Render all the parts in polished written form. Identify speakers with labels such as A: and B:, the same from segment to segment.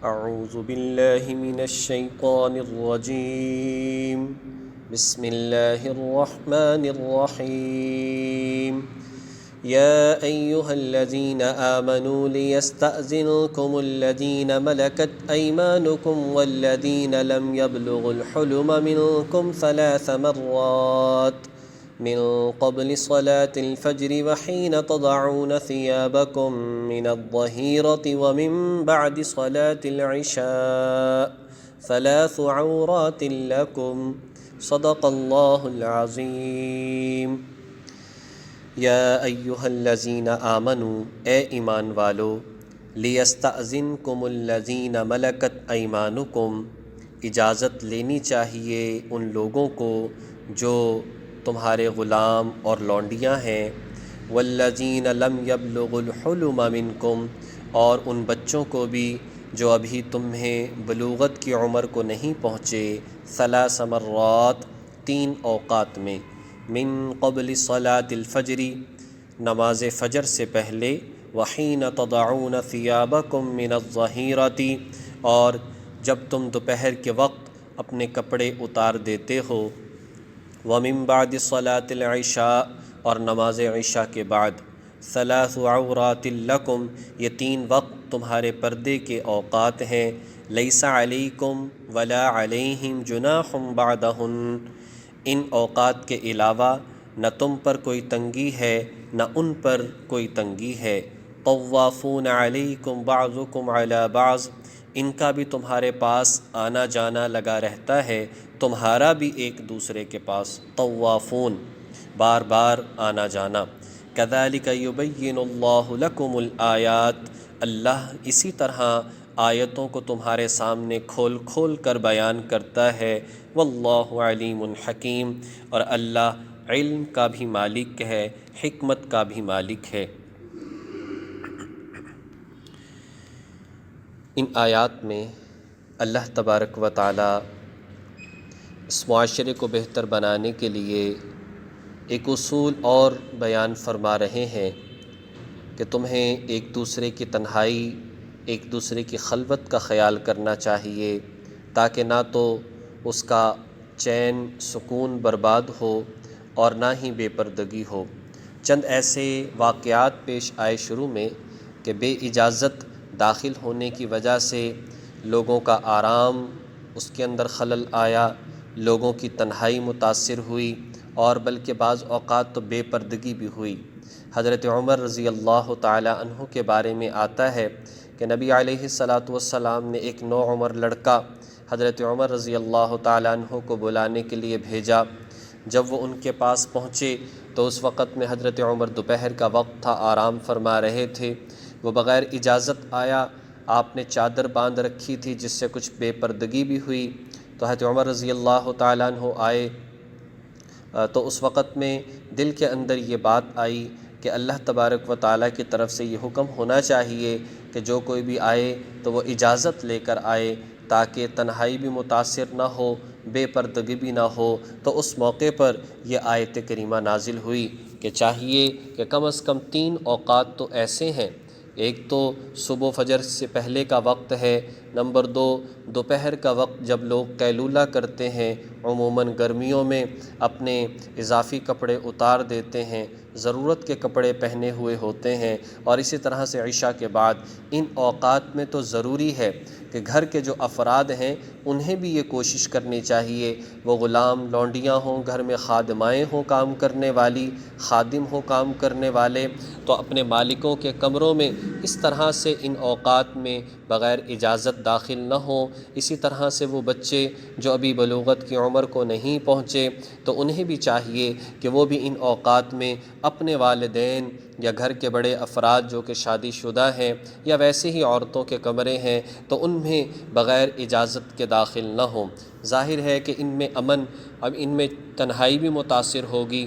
A: اعوذ باللہ من الشیطان الرجیم بسم اللہ الرحمن الرحیم يا أيها الذين آمنوا ليستأذنكم الذين ملكت أيمانكم والذين لم يبلغوا الحلم منكم 3 مرات من قبل صلاة الفجر وحين تضعون ثيابكم من الظهيرة ومن بعد صلاة العشاء 3 عورات لكم صدق الله العظيم۔ یا ایہا الذین آمنوا، اے ایمان والو، لیستأذنکم الذین ملکت ایمانکم، اجازت لینی چاہیے ان لوگوں کو جو تمہارے غلام اور لونڈیاں ہیں، والذین لم یبلغوا الحلم منکم، اور ان بچوں کو بھی جو ابھی تمہیں بلوغت کی عمر کو نہیں پہنچے، 3 مرات، 3 اوقات میں، من قبل صلاة الفجر، نماز فجر سے پہلے، وحین تضعون ثیابکم من الظہیرۃ، اور جب تم دوپہر کے وقت اپنے کپڑے اتار دیتے ہو، ومن بعد صلاة العشاء، اور نماز عشاء کے بعد، 3 عورات لکم، یہ 3 وقت تمہارے پردے کے اوقات ہیں، لیس علیکم ولا علیہم جناح بعدہن، ان اوقات کے علاوہ نہ تم پر کوئی تنگی ہے نہ ان پر کوئی تنگی ہے، طوافون علیکم بعضکم علی بعض، ان کا بھی تمہارے پاس آنا جانا لگا رہتا ہے، تمہارا بھی ایک دوسرے کے پاس، طوافون، بار بار آنا جانا، کذالک یبین اللہ لکم الآیات، اللہ اسی طرح آیتوں کو تمہارے سامنے کھول کھول کر بیان کرتا ہے، واللہ علیم حکیم، اور اللہ علم کا بھی مالک ہے، حکمت کا بھی مالک ہے۔ ان آیات میں اللہ تبارک و تعالی اس معاشرے کو بہتر بنانے کے لیے ایک اصول اور بیان فرما رہے ہیں کہ تمہیں ایک دوسرے کی تنہائی، ایک دوسرے کی خلوت کا خیال کرنا چاہیے، تاکہ نہ تو اس کا چین سکون برباد ہو اور نہ ہی بے پردگی ہو۔ چند ایسے واقعات پیش آئے شروع میں کہ بے اجازت داخل ہونے کی وجہ سے لوگوں کا آرام اس کے اندر خلل آیا، لوگوں کی تنہائی متاثر ہوئی، اور بلکہ بعض اوقات تو بے پردگی بھی ہوئی۔ حضرت عمر رضی اللہ تعالی عنہ کے بارے میں آتا ہے کہ نبی علیہ السلام نے ایک نوعمر لڑکا حضرت عمر رضی اللہ تعالی عنہ کو بلانے کے لیے بھیجا۔ جب وہ ان کے پاس پہنچے تو اس وقت میں حضرت عمر دوپہر کا وقت تھا، آرام فرما رہے تھے۔ وہ بغیر اجازت آیا، آپ نے چادر باندھ رکھی تھی جس سے کچھ بے پردگی بھی ہوئی، تو حضرت عمر رضی اللہ تعالیٰ عنہ آئے تو اس وقت میں دل کے اندر یہ بات آئی کہ اللہ تبارک و تعالیٰ کی طرف سے یہ حکم ہونا چاہیے کہ جو کوئی بھی آئے تو وہ اجازت لے کر آئے، تاکہ تنہائی بھی متاثر نہ ہو، بے پردگی بھی نہ ہو۔ تو اس موقع پر یہ آیت کریمہ نازل ہوئی کہ چاہیے کہ کم از کم 3 اوقات تو ایسے ہیں، ایک تو صبح فجر سے پہلے کا وقت ہے، نمبر 2 دوپہر کا وقت جب لوگ قیلولہ کرتے ہیں، عموماً گرمیوں میں اپنے اضافی کپڑے اتار دیتے ہیں، ضرورت کے کپڑے پہنے ہوئے ہوتے ہیں، اور اسی طرح سے عشاء کے بعد ان اوقات میں تو ضروری ہے کہ گھر کے جو افراد ہیں انہیں بھی یہ کوشش کرنی چاہیے، وہ غلام لونڈیاں ہوں، گھر میں خادمائیں ہوں کام کرنے والی، خادم ہوں کام کرنے والے، تو اپنے مالکوں کے کمروں میں اس طرح سے ان اوقات میں بغیر اجازت داخل نہ ہوں۔ اسی طرح سے وہ بچے جو ابھی بلوغت کی عمر کو نہیں پہنچے تو انہیں بھی چاہیے کہ وہ بھی ان اوقات میں اپنے والدین یا گھر کے بڑے افراد جو کہ شادی شدہ ہیں یا ویسے ہی عورتوں کے کمرے ہیں تو ان میں بغیر اجازت کے داخل نہ ہوں۔ ظاہر ہے کہ ان میں امن، اب ان میں تنہائی بھی متاثر ہوگی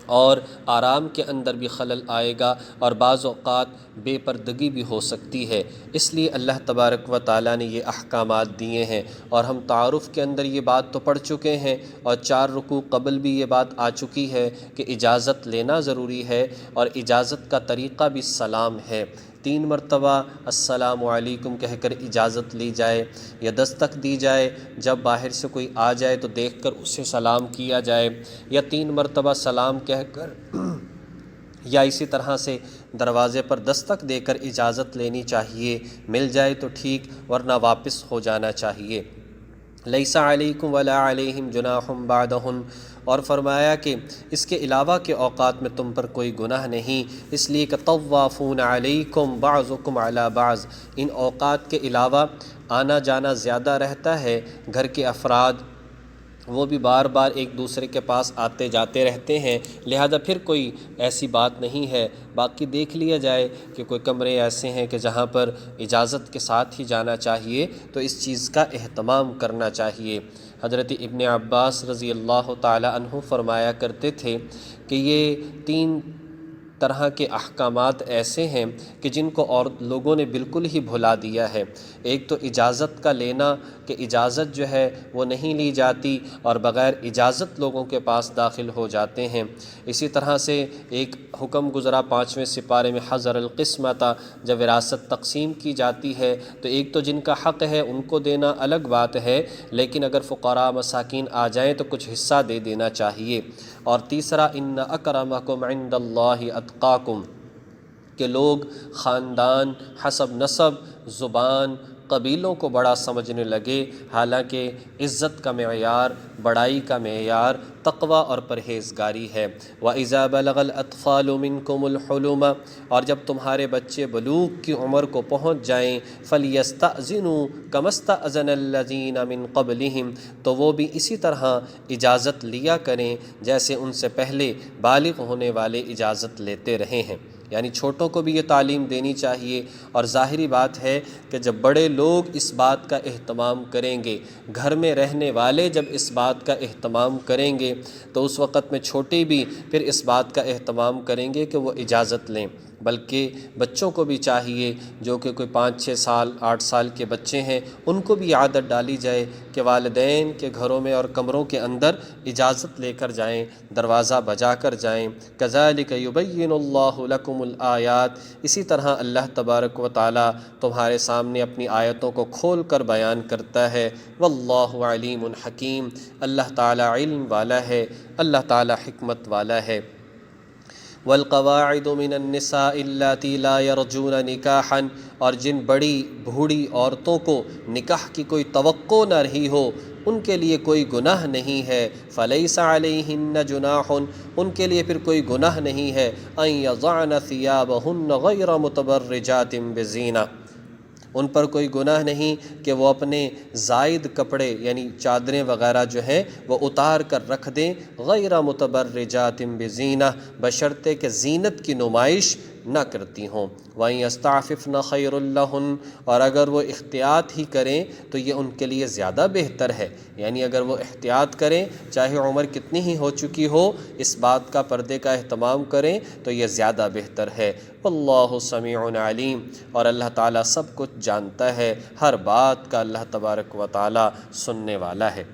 A: اور آرام کے اندر بھی خلل آئے گا، اور بعض اوقات بے پردگی بھی ہو سکتی ہے۔ اس لیے اللہ تبارک و تعالیٰ نے یہ احکامات دیے ہیں، اور ہم تعارف کے اندر یہ بات تو پڑھ چکے ہیں، اور 4 رکوع قبل بھی یہ بات آ چکی ہے کہ اجازت لینا ضروری ہے، اور اجازت کا طریقہ بھی سلام ہے۔ 3 مرتبہ السلام علیکم کہہ کر اجازت لی جائے یا دستک دی جائے، جب باہر سے کوئی آ جائے تو دیکھ کر اسے سلام کیا جائے، یا 3 مرتبہ سلام کہہ کر یا اسی طرح سے دروازے پر دستک دے کر اجازت لینی چاہیے، مل جائے تو ٹھیک ورنہ واپس ہو جانا چاہیے۔ لیس علیکم ولا علیہم جناح بعدہن، اور فرمایا کہ اس کے علاوہ کے اوقات میں تم پر کوئی گناہ نہیں، اس لیے کہ طوافون علیکم بعضکم علی بعض، ان اوقات کے علاوہ آنا جانا زیادہ رہتا ہے، گھر کے افراد وہ بھی بار بار ایک دوسرے کے پاس آتے جاتے رہتے ہیں، لہذا پھر کوئی ایسی بات نہیں ہے۔ باقی دیکھ لیا جائے کہ کوئی کمرے ایسے ہیں کہ جہاں پر اجازت کے ساتھ ہی جانا چاہیے تو اس چیز کا اہتمام کرنا چاہیے۔ حضرت ابن عباس رضی اللہ تعالی عنہ فرمایا کرتے تھے کہ یہ 3 طرح کے احکامات ایسے ہیں کہ جن کو اور لوگوں نے بالکل ہی بھلا دیا ہے۔ ایک تو اجازت کا لینا، کہ اجازت جو ہے وہ نہیں لی جاتی اور بغیر اجازت لوگوں کے پاس داخل ہو جاتے ہیں۔ اسی طرح سے ایک حکم گزرا 5ویں سپارے میں حضر القسمۃ، جب وراثت تقسیم کی جاتی ہے تو ایک تو جن کا حق ہے ان کو دینا الگ بات ہے، لیکن اگر فقراء مساکین آ جائیں تو کچھ حصہ دے دینا چاہیے۔ اور تیسرا ان اکرمکم عند اللہ اتقاکم، کہ لوگ خاندان، حسب نسب، زبان، قبیلوں کو بڑا سمجھنے لگے، حالانکہ عزت کا معیار، بڑائی کا معیار تقوی اور پرہیزگاری ہے۔ وَإِذَا بَلَغَ الْأَطْفَالُ مِنْكُمُ الْحُلُمَ، اور جب تمہارے بچے بلوغ کی عمر کو پہنچ جائیں، فَلْيَسْتَأْذِنُوا كَمَا اسْتَأْذَنَ الَّذِينَ مِنْ قَبْلِهِمْ، تو وہ بھی اسی طرح اجازت لیا کریں جیسے ان سے پہلے بالغ ہونے والے اجازت لیتے رہے ہیں۔ یعنی چھوٹوں کو بھی یہ تعلیم دینی چاہیے، اور ظاہری بات ہے کہ جب بڑے لوگ اس بات کا اہتمام کریں گے، گھر میں رہنے والے جب اس بات کا اہتمام کریں گے تو اس وقت میں چھوٹے بھی پھر اس بات کا اہتمام کریں گے کہ وہ اجازت لیں۔ بلکہ بچوں کو بھی چاہیے جو کہ کوئی 5-6 سال 8 سال کے بچے ہیں، ان کو بھی عادت ڈالی جائے کہ والدین کے گھروں میں اور کمروں کے اندر اجازت لے کر جائیں، دروازہ بجا کر جائیں۔ کذالک یبین اللہ لکم الآیات، اسی طرح اللہ تبارک و تعالی تمہارے سامنے اپنی آیتوں کو کھول کر بیان کرتا ہے۔ واللہ علیم حکیم، اللہ تعالی علم والا ہے، اللہ تعالی حکمت والا ہے۔ والقواعد من النساء اللاتي لا يرجون نکاحا، اور جن بڑی بوڑھی عورتوں کو نکاح کی کوئی توقع نہ رہی ہو ان کے لیے کوئی گناہ نہیں ہے۔ فلیس علیہن جناح، ان کے لیے پھر کوئی گناہ نہیں ہے۔ ان یضعن ثیابہن غیر متبرجات بزینہ، ان پر کوئی گناہ نہیں کہ وہ اپنے زائد کپڑے یعنی چادریں وغیرہ جو ہیں وہ اتار کر رکھ دیں، غیر متبرجات بزینہ، بشرطے کہ زینت کی نمائش نہ کرتی ہوں۔ وَإِن يَسْتَعْفِفْنَ خَيْرٌ لَّهُنَّ، اور اگر وہ احتیاط ہی کریں تو یہ ان کے لیے زیادہ بہتر ہے۔ یعنی اگر وہ احتیاط کریں، چاہے عمر کتنی ہی ہو چکی ہو، اس بات کا پردے کا اہتمام کریں تو یہ زیادہ بہتر ہے۔ واللہ سمیع علیم، اور اللہ تعالیٰ سب کچھ جانتا ہے، ہر بات کا اللہ تبارک و تعالیٰ سننے والا ہے۔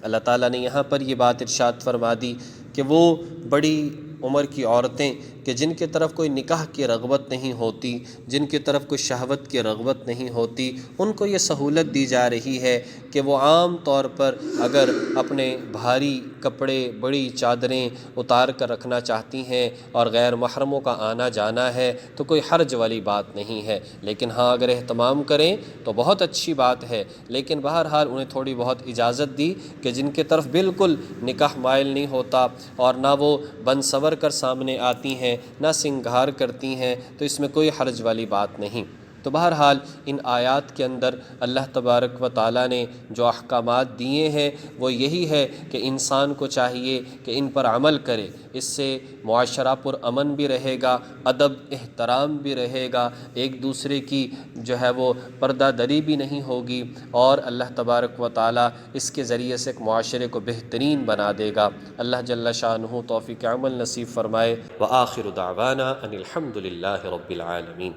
A: اللہ تعالیٰ نے یہاں پر یہ بات ارشاد فرما دی کہ وہ بڑی عمر کی عورتیں کہ جن کی طرف کوئی نکاح کی رغبت نہیں ہوتی، جن کی طرف کوئی شہوت کی رغبت نہیں ہوتی، ان کو یہ سہولت دی جا رہی ہے کہ وہ عام طور پر اگر اپنے بھاری کپڑے، بڑی چادریں اتار کر رکھنا چاہتی ہیں اور غیر محرموں کا آنا جانا ہے تو کوئی حرج والی بات نہیں ہے، لیکن ہاں اگر اہتمام کریں تو بہت اچھی بات ہے۔ لیکن بہرحال انہیں تھوڑی بہت اجازت دی کہ جن کی طرف بالکل نکاح مائل نہیں ہوتا اور نہ وہ بن سور کر سامنے آتی ہیں، نہ سنگھار کرتی ہیں، تو اس میں کوئی حرج والی بات نہیں۔ تو بہرحال ان آیات کے اندر اللہ تبارک و تعالیٰ نے جو احکامات دیے ہیں وہ یہی ہے کہ انسان کو چاہیے کہ ان پر عمل کرے، اس سے معاشرہ پر امن بھی رہے گا، ادب احترام بھی رہے گا، ایک دوسرے کی جو ہے وہ پردہ دری بھی نہیں ہوگی، اور اللہ تبارک و تعالیٰ اس کے ذریعے سے ایک معاشرے کو بہترین بنا دے گا۔ اللہ جل شانہ توفیق عمل نصیب فرمائے۔ وآخر دعوانا ان الحمد للہ رب العالمین۔